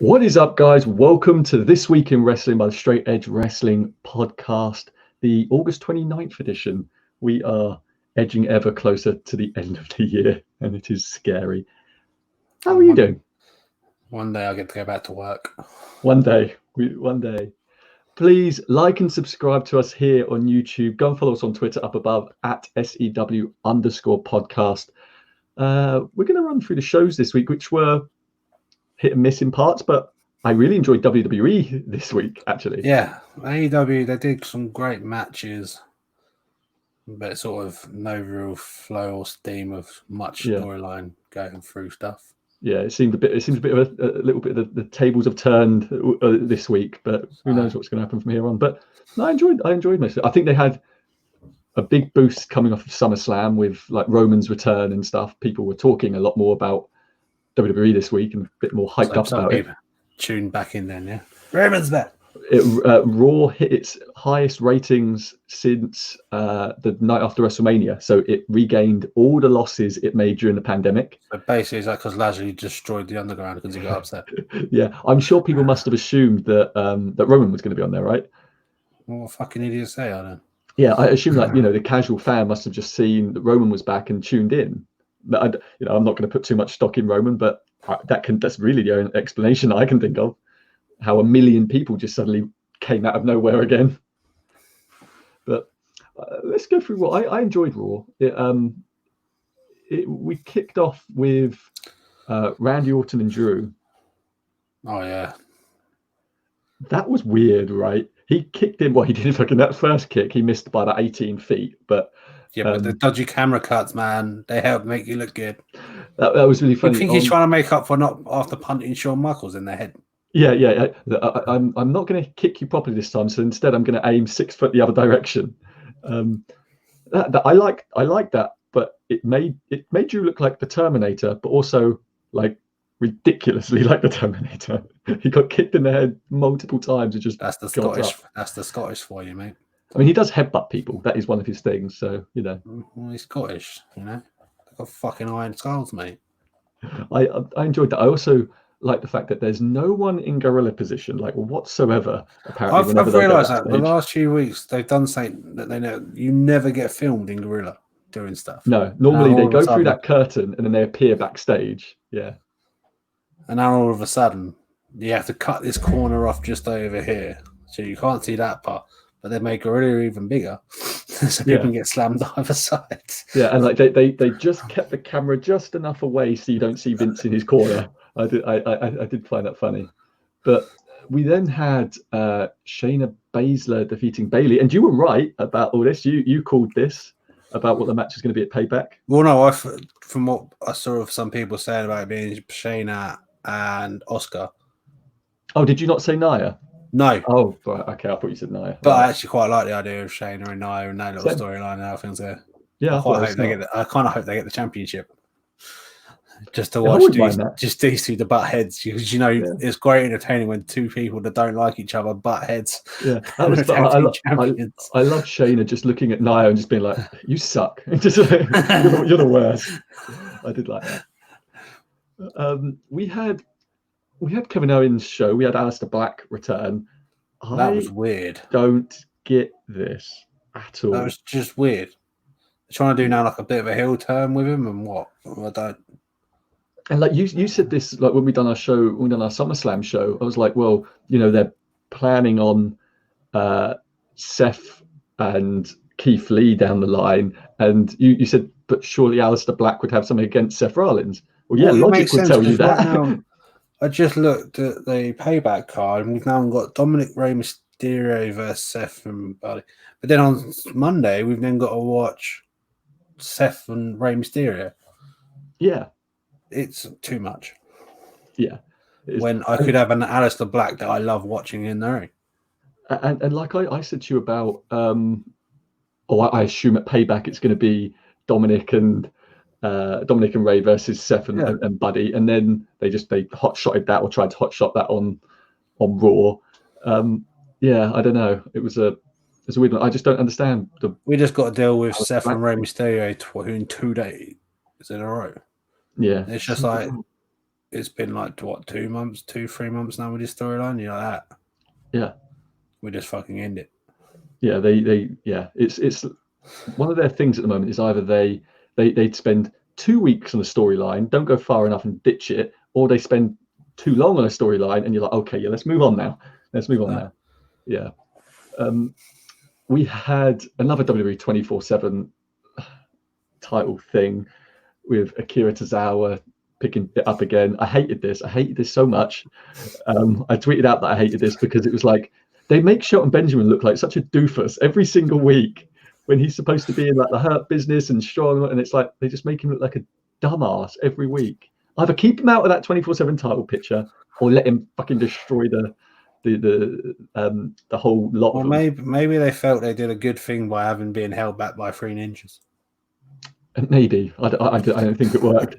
What is up, guys? Welcome to This Week in Wrestling by the Straight Edge Wrestling Podcast, the August 29th edition. We are edging ever closer to the end of the year, and it is scary. How are you doing? One day I'll get to go back to work. One day. Please like and subscribe to us here on YouTube. Go and follow us on Twitter up above at SEW_podcast. We're going to run through the shows this week, which were hit and miss in parts, but I really enjoyed WWE this week, actually. Yeah, AEW, they did some great matches, but sort of no real flow or steam of much storyline going through stuff. Yeah, it seems a bit of a little bit of the tables have turned this week, but who knows what's going to happen from here on. But no, I enjoyed most of it. I think they had a big boost coming off of SummerSlam with like Roman's return and stuff. People were talking a lot more about WWE this week and a bit more hyped up about it. Tuned back in then, yeah. Roman's back. Raw hit its highest ratings since the night after WrestleMania, so it regained all the losses it made during the pandemic. So basically, is that because Lashley destroyed the Underground because he got upset? Yeah, I'm sure people must have assumed that that Roman was going to be on there, right? What fucking idiots they are then? Yeah, I assume that the casual fan must have just seen that Roman was back and tuned in. I'm not going to put too much stock in Roman, but that's really the only explanation I can think of. How 1 million people just suddenly came out of nowhere again. But let's go through Raw. I enjoyed Raw. We kicked off with Randy Orton and Drew. Oh yeah, that was weird, right? He kicked him. Well, he did fucking that first kick. He missed by about 18 feet, but. Yeah, but the dodgy camera cuts, man, they help make you look good. That was really funny. You think he's trying to make up for not after punting Shawn Michaels in the head? Yeah. I'm not going to kick you properly this time, so instead I'm going to aim 6 foot the other direction. I like that, but it made you look like the Terminator, but also like ridiculously like the Terminator. He got kicked in the head multiple times and just that's the Scottish for you, mate. I mean, he does headbutt people. That is one of his things. So, Well, he's Scottish, They've got fucking iron skulls, mate. I enjoyed that. I also like the fact that there's no one in gorilla position, like whatsoever, apparently. I've realised that the last few weeks they've done something that they know you never get filmed in gorilla doing stuff. No, normally they go through that curtain and then they appear backstage. Yeah. And now all of a sudden you have to cut this corner off just over here. So you can't see that part. But they make gorilla even bigger, so people can get slammed either side. Yeah, and like they just kept the camera just enough away so you don't see Vince in his corner. I did find that funny. But we then had Shayna Baszler defeating Bayley, and you were right about all this. You called this about what the match is going to be at Payback. Well, no, from what I saw of some people saying about it being Shayna and Asuka. Oh, did you not say Nia? No. Oh, right. Okay. I thought you said Nia. But I actually quite like the idea of Shayna and Nia and that little storyline and how things there. Yeah, I kind of hope they get the championship. Just to watch these two butt heads, because it's great entertaining when two people that don't like each other butt heads. Yeah, that was. I love Shayna just looking at Nia and just being like, "You suck." Just like, you're the worst. I did like that. We had Kevin Owens' show. We had Aleister Black return. That was weird. Don't get this at all. That was just weird. They're trying to do now like a bit of a heel turn with him, and what? I don't. And like you said this, like when we done our SummerSlam show, I was like, well, they're planning on Seth and Keith Lee down the line, and you said, but surely Aleister Black would have something against Seth Rollins. Well, yeah, logic would tell you that. Now, I just looked at the Payback card, and we've now got Dominic Rey Mysterio versus Seth and Buddy. But then on Monday, we've then got to watch Seth and Rey Mysterio. Yeah. It's too much. Yeah. When I could have an Aleister Black that I love watching in the ring. And like I said to you about, I assume at Payback it's going to be Dominic and Rey versus Seth and Buddy, and then they hot-shotted that or tried to hot-shot that on Raw. I don't know. It's a weird one. I just don't understand. We just got to deal with Seth and Rey Mysterio in 2 days. Is it all right? Yeah. It's just like it's been like what 2 months, 3 months now with this storyline. You're like that. Yeah, We just fucking end it. yeah. It's one of their things at the moment is either they'd spend 2 weeks on a storyline, don't go far enough and ditch it, or they spend too long on a storyline and you're like, okay, yeah, let's move on now. Now. Yeah. We had another WWE 24/7 title thing with Akira Tozawa picking it up again. I hated this so much. I tweeted out that I hated this because it was like they make Shelton Benjamin look like such a doofus every single week when he's supposed to be in like the Hurt Business and strong, and it's like they just make him look like a dumbass every week. Either keep him out of that 24/7 title picture or let him fucking destroy the whole lot. Well, maybe they felt they did a good thing by having been held back by 3 ninjas. Maybe I don't think it worked.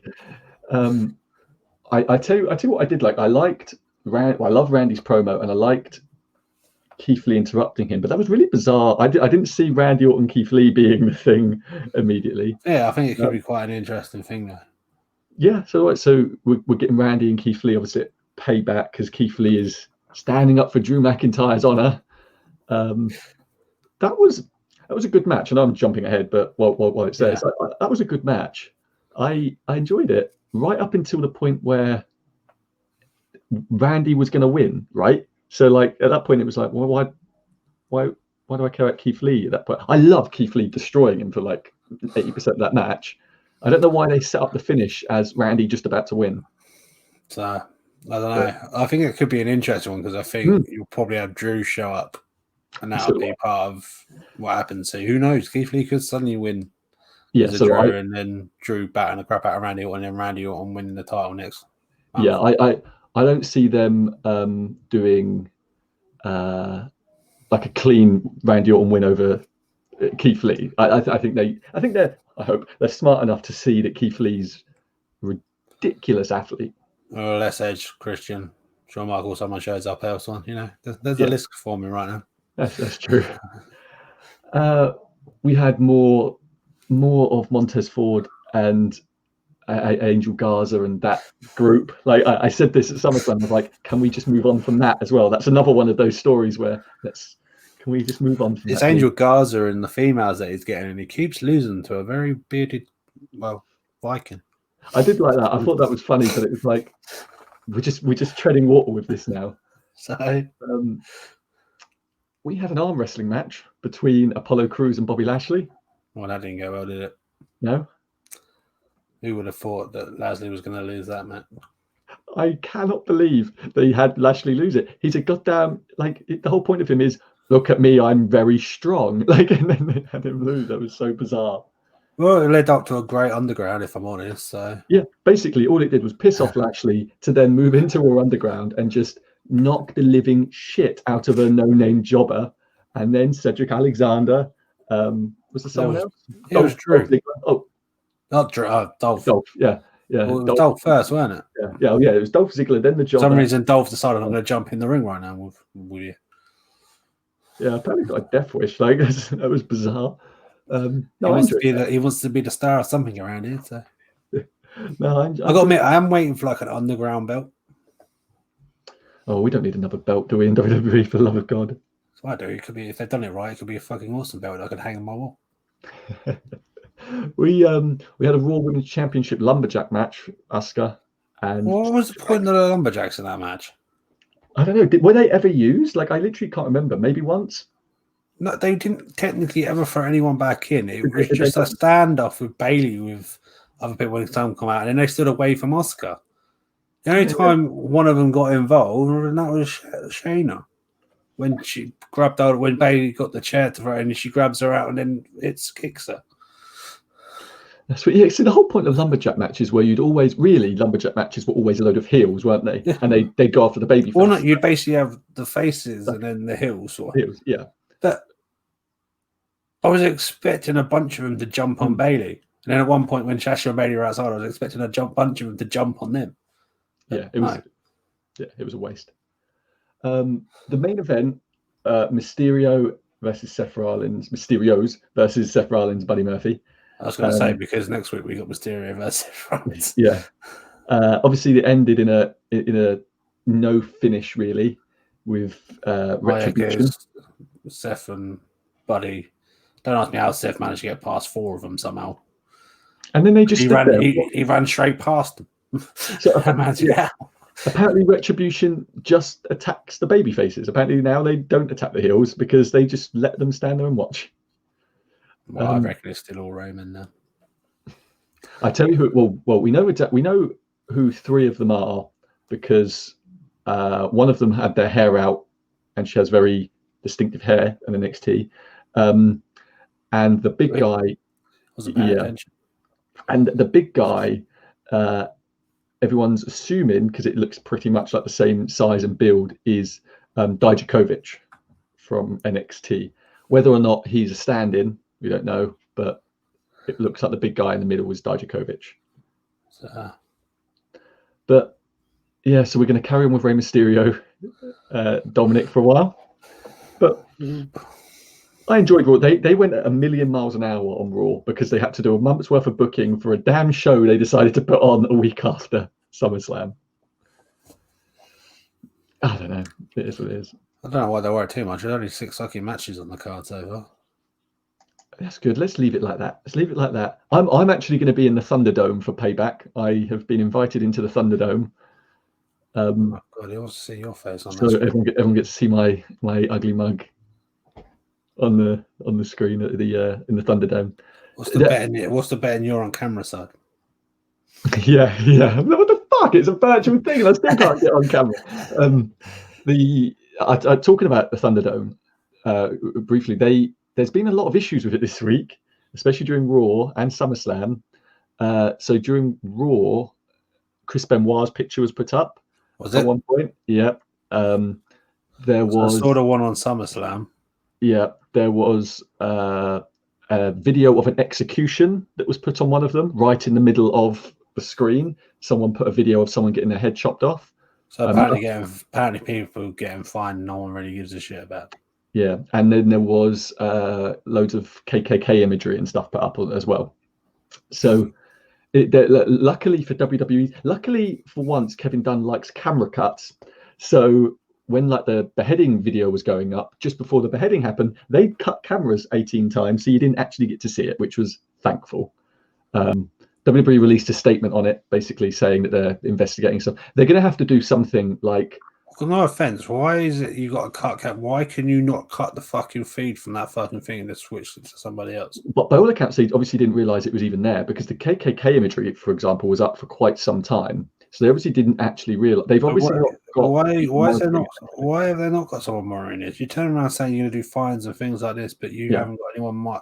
I tell you what I did like. I liked I love Randy's promo, and I liked Keith Lee interrupting him, but that was really bizarre. I didn't see Randy Orton Keith Lee being the thing immediately. Yeah, I think it could be quite an interesting thing though. Yeah, so we're getting Randy and Keith Lee obviously at Payback because Keith Lee is standing up for Drew McIntyre's honor. That was a good match, and I'm jumping ahead, but while it says that was a good match. I enjoyed it right up until the point where Randy was going to win, right? So like at that point, it was like, well, why do I care about Keith Lee at that point? I love Keith Lee destroying him for like 80% of that match. I don't know why they set up the finish as Randy just about to win. So I don't know. I think it could be an interesting one because I think you'll probably have Drew show up, and that'll be part of what happens. So who knows? Keith Lee could suddenly win. Yeah, so Drew, and then Drew batting the crap out of Randy Orton, and then Randy Orton winning the title next. Yeah, I don't see them doing like a clean Randy Orton win over Keith Lee. I hope they're smart enough to see that Keith Lee's ridiculous athlete. Or less Edge, Christian, Shawn Michaels, someone shows up elsewhere. You know, there's a list forming right now. That's true. We had more of Montez Ford and Angel Garza and that group. Like I said this at SummerSlam, I was like, can we just move on from that as well? That's another one of those stories where can we just move on from it's that? It's Angel Garza and the females that he's getting, and he keeps losing to a very bearded, Viking. I did like that. I thought that was funny, but it was like we're just treading water with this now. So we had an arm wrestling match between Apollo Crews and Bobby Lashley. Well, that didn't go well, did it? No. Who would have thought that Lashley was going to lose that match? I cannot believe they had Lashley lose it. He's a goddamn the whole point of him is look at me, I'm very strong. And then they had him lose. That was so bizarre. Well, it led up to a great underground, if I'm honest. So yeah, basically all it did was piss off Lashley to then move into Raw Underground and just knock the living shit out of a no-name jobber, and then Cedric Alexander. Was there someone else? It was Drew. Not Drew. Dolph. Dolph. Yeah. Well, it was Dolph first, wasn't it? Yeah. It was Dolph Ziggler, then the jobber. For some reason, Dolph decided I'm going to jump in the ring right now with you. Yeah, apparently got a death wish. That was bizarre. He wants to be the star of something around here. So no, I got to admit, I am waiting for like an underground belt. Oh, we don't need another belt, do we, in WWE? For the love of God. So I do. It could be, if they've done it right, it could be a fucking awesome belt I could hang on my wall. We had a Raw Women's Championship lumberjack match, Asuka. And what was the point of the lumberjacks in that match? I don't know. Were they ever used? Like, I literally can't remember. Maybe once. No, they didn't technically ever throw anyone back in. It was just a standoff with Bayley with other people when time come out, and then they stood away from Asuka. The only time one of them got involved, and that was Shayna. When she grabbed out, when Bayley got the chair to throw, and she grabs her out, and then kicks her. That's what. Yeah. See, the whole point of lumberjack matches were lumberjack matches were always a load of heels, weren't they? Yeah. And they'd go after the baby. Well, no, you'd basically have the faces and then the heels. Heels, yeah. But I was expecting a bunch of them to jump on Bayley, and then at one point when Sasha and Bayley were outside, I was expecting bunch of them to jump on them. But it was a waste. The main event, Mysterios versus Seth Rollins, Buddy Murphy. I was going to say, because next week we got Mysterio versus Seth Rollins. Yeah. Obviously, it ended in a no finish really with Retribution. Seth and Buddy. Don't ask me how Seth managed to get past 4 of them somehow. And then they just stood there. He ran straight past them. So, apparently, Retribution just attacks the baby faces. Apparently, now they don't attack the heels because they just let them stand there and watch. Well, I reckon it's still all Roman now. I tell you who. Well, we know who 3 of them are because one of them had their hair out, and she has very distinctive hair in NXT. And the big guy, and the big guy, everyone's assuming because it looks pretty much like the same size and build, is Dijakovic from NXT. Whether or not he's a stand-in, we don't know, but it looks like the big guy in the middle was Dijakovic. But yeah, so we're going to carry on with Rey Mysterio, Dominic for a while. But I enjoyed Raw. They went at 1,000,000 miles an hour on Raw because they had to do a month's worth of booking for a damn show they decided to put on a week after SummerSlam. I don't know. It is what it is. I don't know why they worry too much. There's only 6 fucking matches on the card so far. That's good. Let's leave it like that. I'm actually going to be in the Thunderdome for Payback. I have been invited into the Thunderdome. Oh my God, he wants to see your face on that. So everyone gets to see my ugly mug on the screen at the in the Thunderdome. What's the betting you're on camera side? Yeah. What the fuck? It's a virtual thing, and I still can't get on camera. Talking about the Thunderdome briefly, there's been a lot of issues with it this week, especially during Raw and SummerSlam. So during Raw, Chris Benoit's picture was put up. Was it? At one point? Yeah. There was sort of one on SummerSlam. Yeah, there was a video of an execution that was put on one of them, right in the middle of the screen. Someone put a video of someone getting their head chopped off. So apparently people getting fined, no one really gives a shit about. Yeah, and then there was loads of KKK imagery and stuff put up as well. So luckily for WWE, luckily for once, Kevin Dunn likes camera cuts. So when like the beheading video was going up, just before the beheading happened, they cut cameras 18 times, so you didn't actually get to see it, which was thankful. WWE released a statement on it, basically saying that they're investigating stuff. They're going to have to do something like... No offense, why is it you got a cut cap? Why can you not cut the fucking feed from that fucking thing and just switch it to somebody else? But by all accounts, they obviously didn't realize it was even there because the KKK imagery, for example, was up for quite some time. So they obviously didn't actually realize. They've obviously not got. Why have they not got someone monitoring it? You turn around saying you're going to do fines and things like this, but you haven't got anyone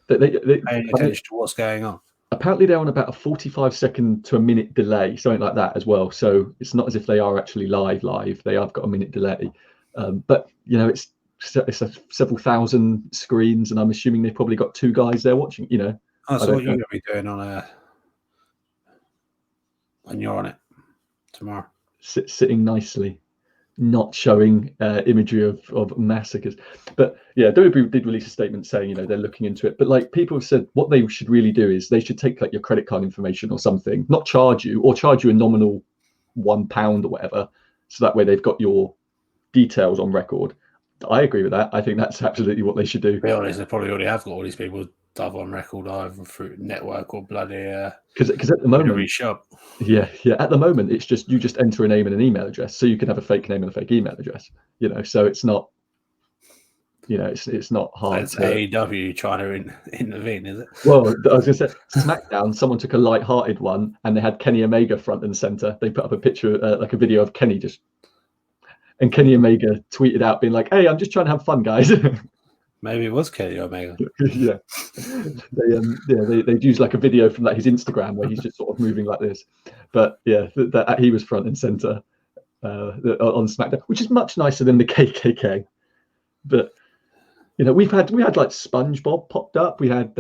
paying attention to what's going on. Apparently, they're on about a 45-second to a minute delay, something like that as well. So it's not as if they are actually live. They have got a minute delay, but you know it's several thousand screens, and I'm assuming they've probably got 2 guys there watching. You know, so what you're going to be doing when you're on it tomorrow? Sitting nicely, not showing imagery of massacres. But yeah, WWE did release a statement saying, they're looking into it. But like people have said, what they should really do is they should take like your credit card information or something, not charge you a nominal £1 or whatever. So that way they've got your details on record. I agree with that. I think that's absolutely what they should do. To be honest, they probably already have got all these people stuff on record either through network or bloody because at the moment shop. Yeah at the moment it's just you just enter a name and an email address, so you can have a fake name and a fake email address, so it's not it's not hard. It's AEW trying to intervene, is it? Well, I was gonna say SmackDown, someone took a light-hearted one and they had Kenny Omega front and center. They put up a picture like a video of Kenny and Kenny Omega tweeted out being like, hey, I'm just trying to have fun, guys. Maybe it was Kenny Omega. Yeah, they'd use like a video from like his Instagram where he's just sort of moving like this. But yeah, that he was front and center on SmackDown, which is much nicer than the KKK. But we had like SpongeBob popped up. We had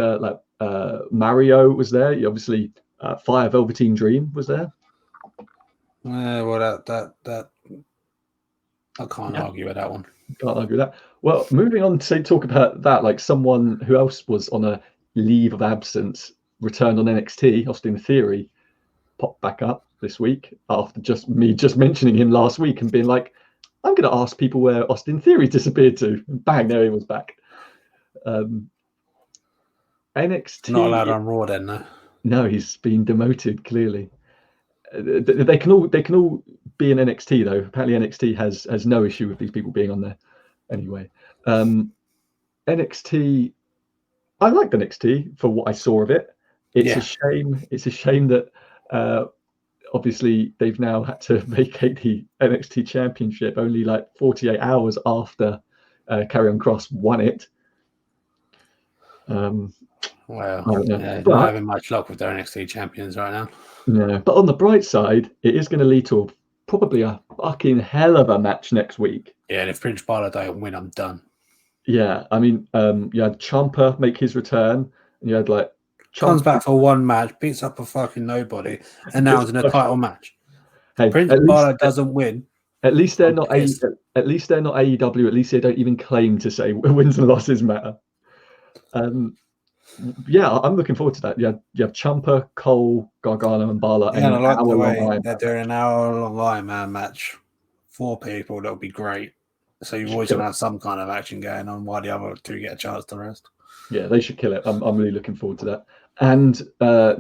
Mario was there. Obviously, Fire Velveteen Dream was there. Well, that I can't argue with that one. Can't argue with that. Well, moving on to talk about that, like someone who else was on a leave of absence returned on NXT. Austin Theory popped back up. this week after just mentioning him last week and being like, I'm going to ask people where Austin Theory disappeared to. And bang, there he was back. NXT. Not allowed on Raw then, no. No, he's been demoted clearly. They can all be in NXT though. Apparently NXT has no issue with these people being on there. Anyway, NXT. I liked NXT for what I saw of it. It's a shame. It's a shame that obviously they've now had to vacate the NXT Championship only like 48 hours after Karrion Kross won it. Well, not having much luck with their NXT champions right now. No, but on the bright side, it is going to lead to probably a fucking hell of a match next week. Yeah, and if Prince Balor don't win, I'm done. Yeah, I mean, you had Ciampa make his return, and you had like comes back for one match, beats up a fucking nobody, and now it's in a title match. Hey, Prince Balor doesn't win. At least they're not AEW. At least they don't even claim to say wins and losses matter. Yeah, I'm looking forward to that. You have Ciampa, Cole, Gargano, and Balor. Yeah, and I like the way they're doing an hour-long Iron Man match. 4 people, that'll be great. So you've always going to have some kind of action going on while the other 2 get a chance to rest. Yeah, they should kill it. I'm really looking forward to that. And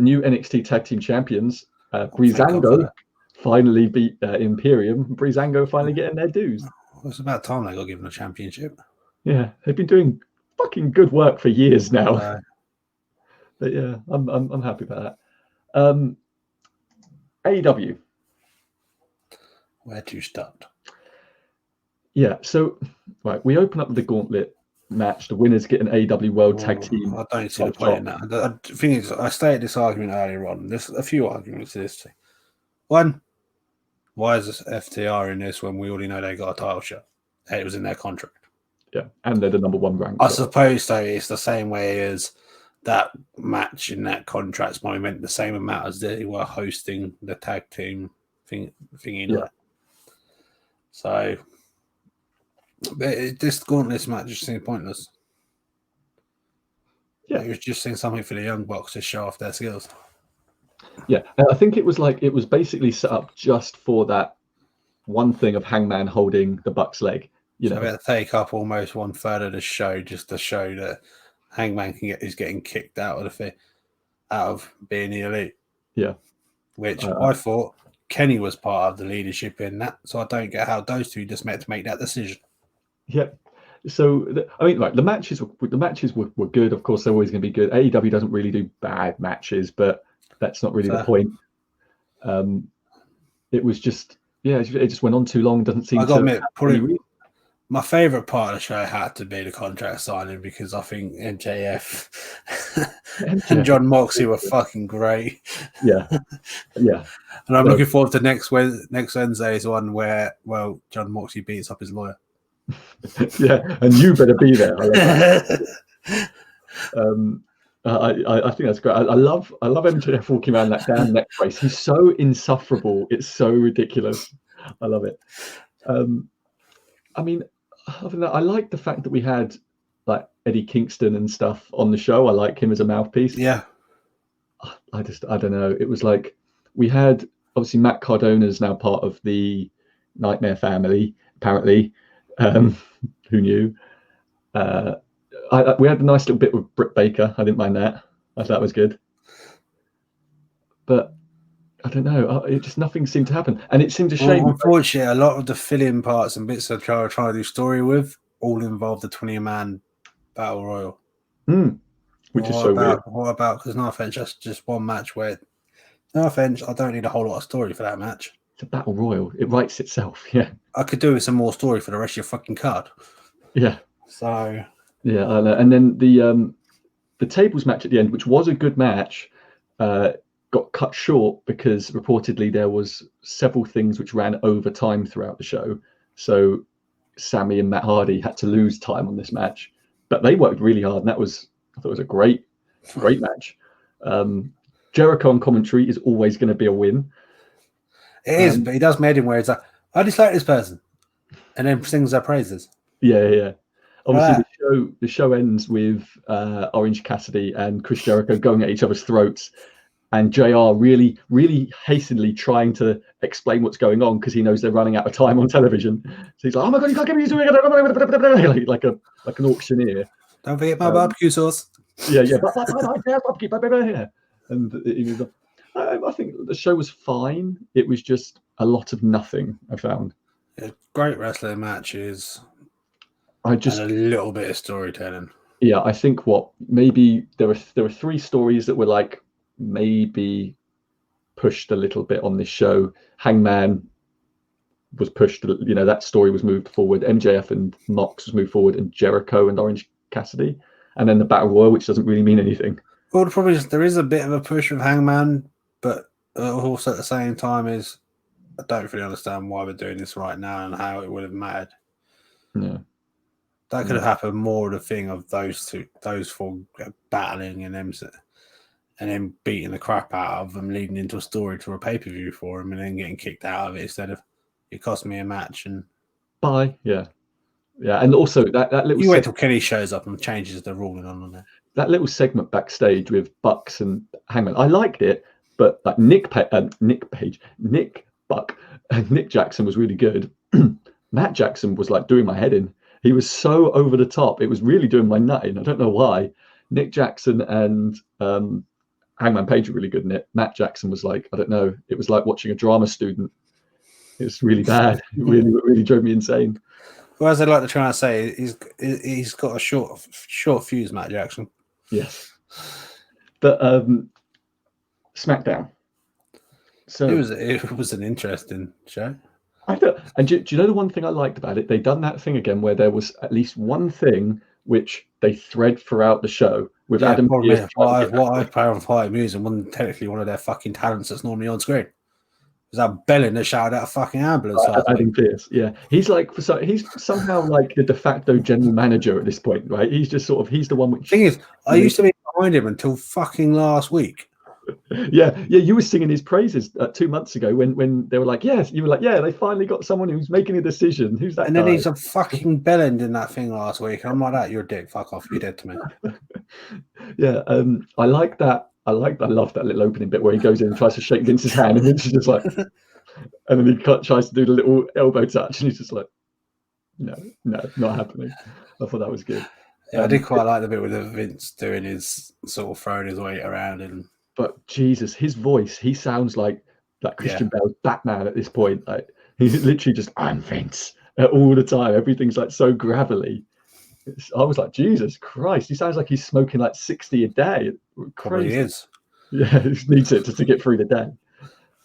new NXT Tag Team Champions, Breezango finally beat Imperium. Breezango finally getting their dues. Well, it's about time they got given a championship. Yeah, they've been doing fucking good work for years now. But yeah, I'm happy about that. AEW. Where to start? Yeah, so right, we open up with the gauntlet match. The winners get an AEW World Tag Team. I don't see the point in that. The thing is, I stated this argument earlier on. There's a few arguments to this thing. One, why is this FTR in this when we already know they got a title shot? It was in their contract. Yeah, and they're the number 1 ranked. I suppose though it's the same way as that match in that contract probably meant the same amount as they were hosting the tag team thingy. Yeah. So this gauntlet match just seemed pointless. Yeah, it was just saying something for the Young Bucks to show off their skills. Yeah, I think it was basically set up just for that one thing of Hangman holding the Bucks' leg. You know, about to take up almost 1/3 of the show just to show that Hangman is getting kicked out of being the elite. Yeah, which I thought Kenny was part of the leadership in that, so I don't get how those two just met to make that decision. Yeah. So the matches were good. Of course, they're always going to be good. AEW doesn't really do bad matches, but that's not really the point. It was just it just went on too long. Doesn't seem. I got to admit, probably my favorite part of the show had to be the contract signing because I think MJF and John Moxley were fucking great. Yeah. And I'm looking forward to next Wednesday's one where John Moxley beats up his lawyer. Yeah, and you better be there. I think that's great. I love MJF walking around that damn neck brace. He's so insufferable. It's so ridiculous. I love it. I mean, other than that, I like the fact that we had like Eddie Kingston and stuff on the show. I like him as a mouthpiece. Yeah. I don't know. It was like we had obviously Matt Cardona's now part of the Nightmare family, apparently. Who knew? We had a nice little bit with Britt Baker. I didn't mind that. I thought that was good. But I don't know. It just nothing seemed to happen, and it seemed a shame. Unfortunately, a lot of the fill-in parts and bits they're trying to do story with all involve the 20-man battle royal. Which is so weird. What about? Because no offense, that's just one match where. No offense, I don't need a whole lot of story for that match. It's a battle royal. It writes itself. Yeah. I could do with some more story for the rest of your fucking card. Yeah. So. Yeah, I know. And then the tables match at the end, which was a good match, got cut short because reportedly there was several things which ran over time throughout the show. So Sammy and Matt Hardy had to lose time on this match, but they worked really hard, and I thought it was a great match. Jericho on commentary is always going to be a win. It is, but he does made him where it's like, I dislike this person, and then sings their praises. Yeah. Obviously, the show ends with Orange Cassidy and Chris Jericho going at each other's throats, and JR really, really hastily trying to explain what's going on because he knows they're running out of time on television. So he's like, "Oh my god, you can't get me doing it!" like an auctioneer. Don't forget my barbecue sauce. Yeah. And he was. I think the show was fine. It was just a lot of nothing. I found. Great wrestling matches. And a little bit of storytelling. Yeah, I think maybe there were 3 stories that were like maybe pushed a little bit on this show. Hangman was pushed, that story was moved forward. MJF and Mox was moved forward, and Jericho and Orange Cassidy, and then the Battle Royal, which doesn't really mean anything. Well, the problem is there is a bit of a push with Hangman, but also at the same time is I don't really understand why we're doing this right now and how it would have mattered. Yeah. That could have happened more of the thing of those 4 battling and then beating the crap out of them, leading into a story to a pay-per-view for them, and then getting kicked out of it instead of it cost me a match and bye. Yeah, and also that little. You wait till Kenny shows up and changes the ruling on there. That little segment backstage with Bucks and Hangman, I liked it, but like Nick Buck, and Nick Jackson was really good. Matt Jackson was like doing my head in. He was so over the top. It was really doing my nut in. I don't know why. Nick Jackson and Hangman Page were really good in it. Matt Jackson was like, I don't know. It was like watching a drama student. It was really bad. It really drove me insane. Well, as I like to try and say, he's got a short fuse, Matt Jackson. Yes. But SmackDown. So it was an interesting show. I thought, and do you know the one thing I liked about it? They done that thing again where there was at least one thing which they thread throughout the show with Adam Pearce. What I found quite amusing wasn't technically one of their fucking talents that's normally on screen. It was that Bellin that shouted out a fucking ambulance. Adam Pearce, yeah. He's somehow like the de facto general manager at this point, right? He's just he's the one which. Thing is, I used to be behind him until fucking last week. Yeah, you were singing his praises 2 months ago when they were like, yes, you were like, yeah, they finally got someone who's making a decision. Who's that? And then he's a fucking bellend in that thing last week. I'm like, that, you're a dick. Fuck off. You're dead to me. Yeah, I like that. I love that little opening bit where he goes in and tries to shake Vince's hand, and Vince is just like, and then he tries to do the little elbow touch, and he's just like, no, not happening. I thought that was good. Yeah, I did quite like the bit with Vince doing his sort of throwing his weight around and. But Jesus, his voice, he sounds like Christian Bale's Batman at this point. Like he's literally just, I'm Vince all the time. Everything's like so gravelly. I was like, Jesus Christ, he sounds like he's smoking like 60 a day. Probably is. Yeah, he needs it just to get through the day.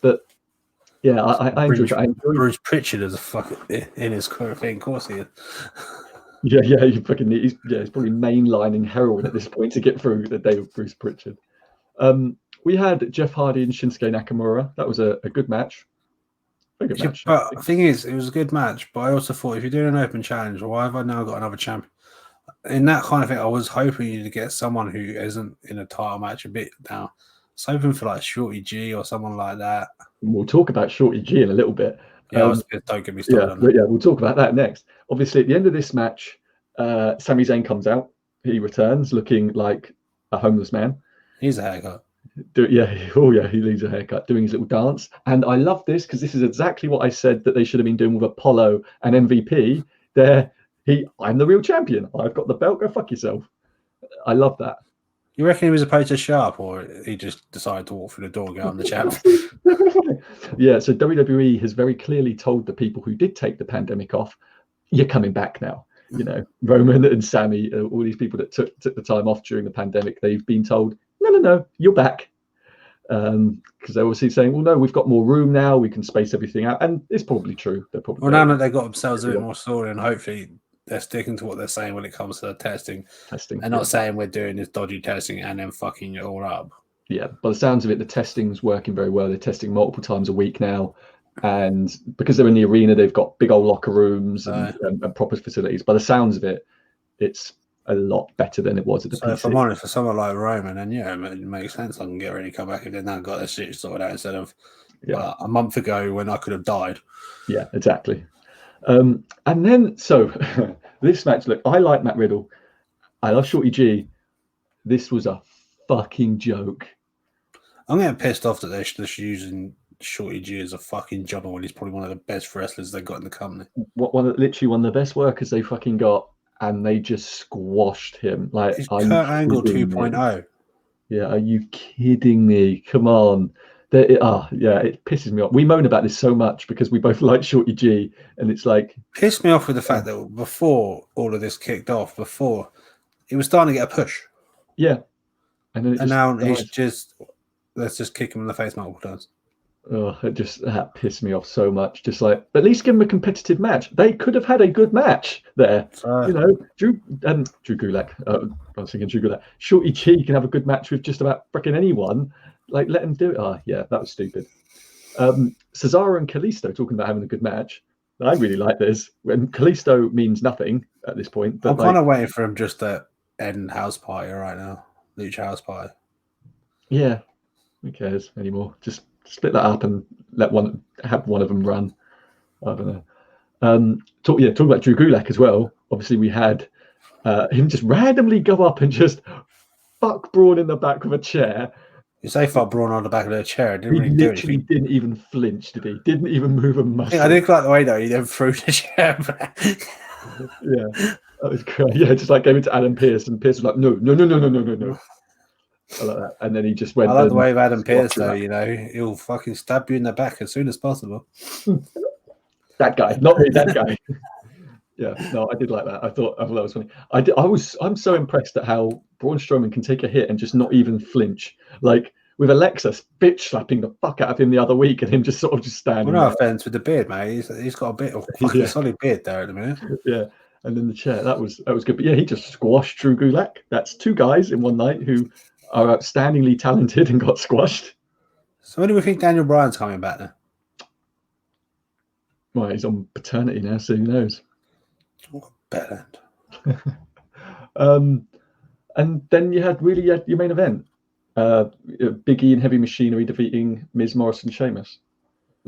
But yeah, I enjoyed it. Bruce Pritchard is a fucking in his thing, of course he is. Yeah, he's probably mainlining heroin at this point to get through the day with Bruce Pritchard. We had Jeff Hardy and Shinsuke Nakamura. That was a good match. A good match. But the thing is, it was a good match. But I also thought, if you're doing an open challenge, why have I now got another champion? In that kind of thing, I was hoping you to get someone who isn't in a title match a bit now. I was hoping for like Shorty G or someone like that. We'll talk about Shorty G in a little bit. Yeah, don't get me started. Yeah, we'll talk about that next. Obviously, at the end of this match, Sami Zayn comes out. He returns looking like a homeless man. He's a haircut. He leaves a haircut, doing his little dance. And I love this because this is exactly what I said that they should have been doing with Apollo and MVP. I'm the real champion. I've got the belt. Go fuck yourself. I love that. You reckon he was opposed to Sharp, or he just decided to walk through the door and get on the channel? Yeah, so WWE has very clearly told the people who did take the pandemic off, you're coming back now. You know, Roman and Sammy, all these people that took the time off during the pandemic, they've been told, no, you're back. Because they're obviously saying, well, no, we've got more room now. We can space everything out. And it's probably true. They're probably well, now that they've got themselves a bit more sorted, and hopefully they're sticking to what they're saying when it comes to the testing. They're not saying we're doing this dodgy testing and then fucking it all up. Yeah, by the sounds of it, the testing's working very well. They're testing multiple times a week now. And because they're in the arena, they've got big old locker rooms and proper facilities. By the sounds of it, it's a lot better than it was at the PC. If I'm honest, for someone like Roman, then it makes sense. I can get ready to come back if they've now got their shit sorted out instead of a month ago when I could have died. Yeah, exactly. And then, so this match, look, I like Matt Riddle. I love Shorty G. This was a fucking joke. I'm getting pissed off that they're just using Shorty G as a fucking jobber when he's probably one of the best wrestlers they got in the company. Literally one of the best workers they fucking got, and they just squashed him. Like, He's are Kurt you Angle kidding me? 2.0. Yeah, are you kidding me? Come on. Yeah, it pisses me off. We moan about this so much because we both like Shorty G, and it's like Pissed me off with the fact that before all of this kicked off, before he was starting to get a push, yeah, and then now he's just let's just kick him in the face multiple times. Oh, that pissed me off so much. Just like, at least give him a competitive match. They could have had a good match there. You know, Drew Gulak. I was thinking Drew Gulak. Shorty G can have a good match with just about freaking anyone. Like, let him do it. Oh, yeah, that was stupid. Cesaro and Kalisto talking about having a good match. I really like this. When Kalisto means nothing at this point. But I'm kind of waiting for him just to end House Party right now. Lucha House Party. Yeah, who cares anymore? Just split that up and have one of them run. I don't know. Talk about Drew Gulak as well. Obviously, we had him just randomly go up and just fuck Braun in the back with a chair. You say fuck Braun on the back of the chair. He literally didn't even flinch, did he? Didn't even move a muscle. I didn't like the way though he then threw the chair back. Yeah, that was great. Yeah, just like gave it to Adam Pearce, and Pearce was like, no. I like that. And then he just went. I like the way of Adam Pearce, though. You know, he'll fucking stab you in the back as soon as possible. That guy, not me. That guy. Yeah, no, I did like that. I thought that was funny. I'm so impressed at how Braun Strowman can take a hit and just not even flinch. Like with Alexa bitch slapping the fuck out of him the other week, and him just sort of just standing. Well, no offense with the beard, mate. He's got a bit of fucking solid beard there at the minute. Yeah. And then the chair, that was good. But yeah, he just squashed Drew Gulak. That's two guys in one night who are outstandingly talented and got squashed. So when do we think Daniel Bryan's coming back then? Well, he's on paternity now, so who knows? Oh, better. And then you had your main event. Big E and Heavy Machinery defeating Miz, Morrison, Sheamus.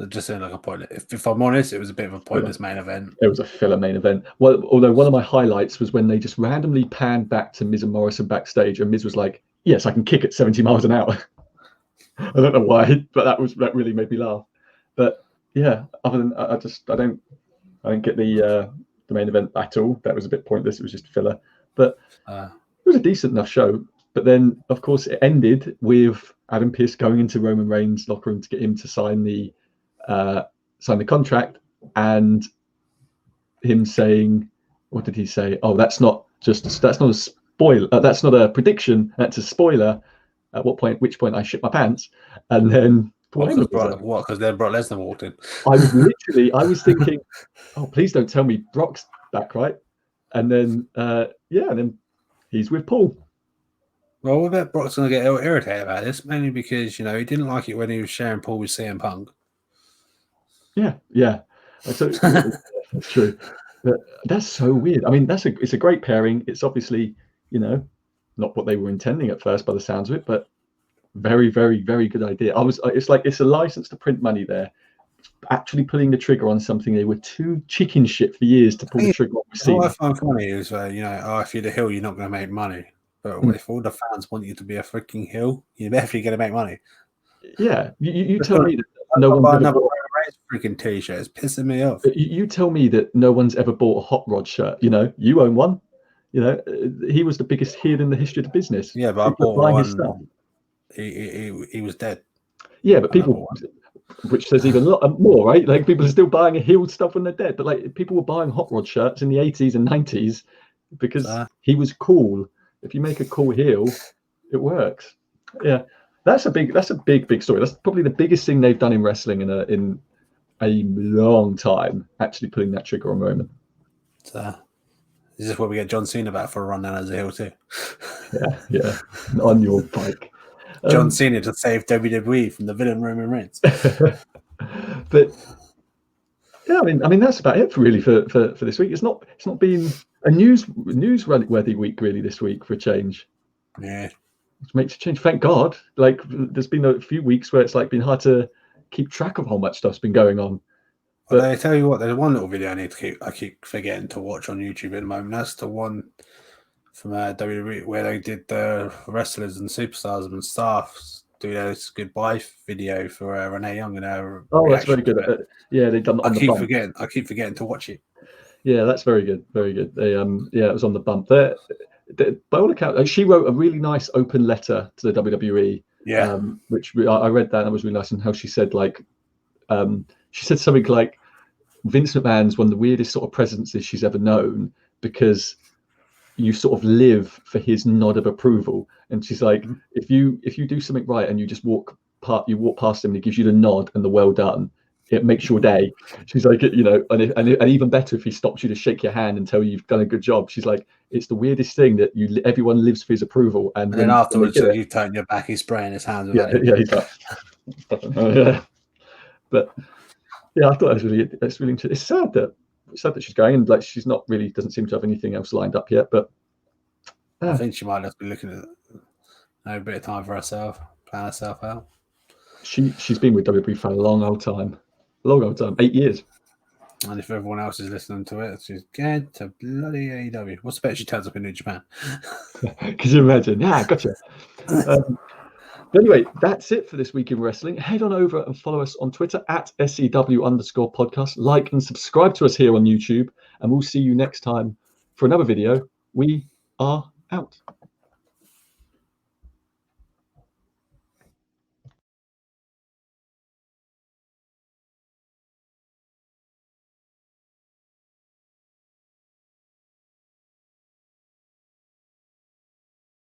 Just saying, like a pointless. If I'm honest, it was a bit of a pointless main event. It was a filler main event. Well, although one of my highlights was when they just randomly panned back to Miz and Morrison backstage, and Miz was like, "Yes, I can kick at 70 miles an hour." I don't know why, but that really made me laugh. But yeah, other than I don't get the main event at all. That was a bit pointless. It was just filler. But it was a decent enough show. But then, of course, it ended with Adam Pearce going into Roman Reigns' locker room to get him to sign the contract, and him saying, what did he say? Oh, that's not a spoiler. That's not a prediction. That's a spoiler. At which point I shit my pants. And then what? Because then Brock Lesnar walked in. I was thinking, oh, please don't tell me Brock's back, right? And then and then he's with Paul. Well, I bet Brock's going to get irritated about this, mainly because, he didn't like it when he was sharing Paul with CM Punk. Yeah. So, that's true. But that's so weird. I mean, it's a great pairing. It's obviously, not what they were intending at first by the sounds of it, but very, very, very good idea. It's a license to print money there. Actually pulling the trigger on something they were too chicken shit for years to pull the trigger on. What I find funny is, if you're the heel, you're not going to make money. But if all the fans want you to be a freaking heel, you're definitely going to make money. Yeah, you tell me that no one's ever bought freaking t-shirt. It's pissing me off. You tell me that no one's ever bought a Hot Rod shirt. You own one. He was the biggest heel in the history of the business. Yeah, but I bought one. He was dead. Yeah, but people, which says even a lot more, right? Like people are still buying a healed stuff when they're dead. But like people were buying Hot Rod shirts in the 80s and 90s because he was cool. If you make a cool heel, it works. Yeah, that's a big story. That's probably the biggest thing they've done in wrestling in a long time. Actually, putting that trigger on Roman. Is this what we get John Cena back for a rundown as a heel too? Yeah, on your bike. John Cena to save WWE from the villain Roman Reigns. But yeah, I mean that's about it really for this week. It's not been a newsworthy week really this week for a change. Yeah, it makes a change. Thank God. Like there's been a few weeks where it's like been hard to keep track of how much stuff's been going on. But I tell you what, there's one little video I keep forgetting to watch on YouTube at the moment. That's the one from WWE where they did the wrestlers and superstars and staff do those goodbye video for Renee Young and her. Oh, that's very good. Yeah, they've done. I keep forgetting to watch it. Yeah, that's very good. Very good. They yeah, it was on the bump. By all accounts, she wrote a really nice open letter to the WWE. Yeah. Which I read that, and it was really nice. And how she said she said something like, Vince McMahon's one of the weirdest sort of presences she's ever known, because you sort of live for his nod of approval. And she's like, if you do something right and you just walk past him and he gives you the nod and the well done, it makes your day. She's like, and even better if he stops you to shake your hand and tell you you've done a good job. She's like, it's the weirdest thing that everyone lives for his approval. And then afterwards, you turn your back, he's spraying his hands. Yeah, he's like, yeah. But yeah, I thought that's really interesting. It's sad that she's going, and like she's not really doesn't seem to have anything else lined up yet. But I think she might have to be looking at a bit of time for herself, plan herself out. She's been with WWE for a long old time, 8 years. And if everyone else is listening to it, she's going to bloody AEW. What's the bet she turns up in New Japan? Could you imagine? Yeah, gotcha. But anyway, that's it for this week in wrestling. Head on over and follow us on Twitter at SEW_podcast. Like and subscribe to us here on YouTube, and we'll see you next time for another video. We are out.